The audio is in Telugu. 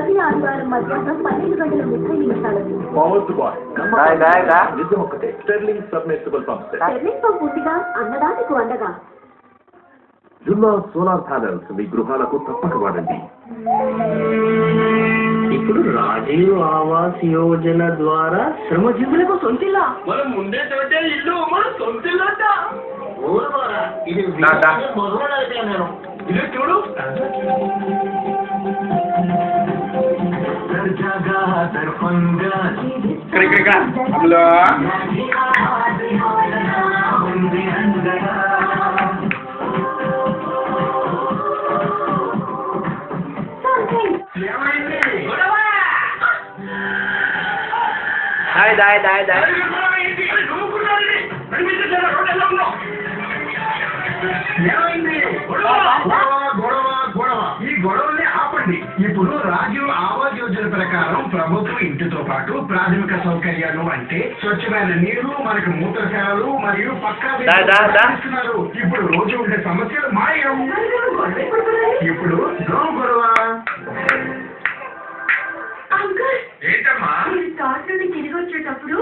ప్రతి ఆదివారం మధ్యాహ్నం 12:30 పవర్డ్ బాయ్ నిజం ఒకటే sterling submersible pump sterling pump పూర్తిగా అన్నదానికి అండగా. జున్నా సోలార్ ప్యానెల్స్ మీ గృహాలకు తప్పక వాడండి. ఇప్పుడు రాజీవ్ ఆవాస్ యోజన ద్వారా శ్రమజీవులకు సొంతిల్లా. మనం ముందే చోటే ఇల్లు మన సొంతిల్లంట. ఇది నేను ఇదే చూడు. ఈ గొడవల్ని ఆపండి. ఇప్పుడు రాజీవ్ ఆవాస్ యోజన ప్రకారం ప్రభుత్వం ఇంటితో పాటు ప్రాథమిక సౌకర్యాలు అంటే స్వచ్ఛమైన నీరు, మనకు మూత్రశాలలు మరియు పక్కా ఇస్తున్నారు. ఇప్పుడు రోజు ఉండే సమస్యలు మాయం. ఇప్పుడు గొడవ అంకుల్, ఏంటమ్మా? మీరు స్టార్ట్ నుండి తిరిగి వచ్చేటప్పుడు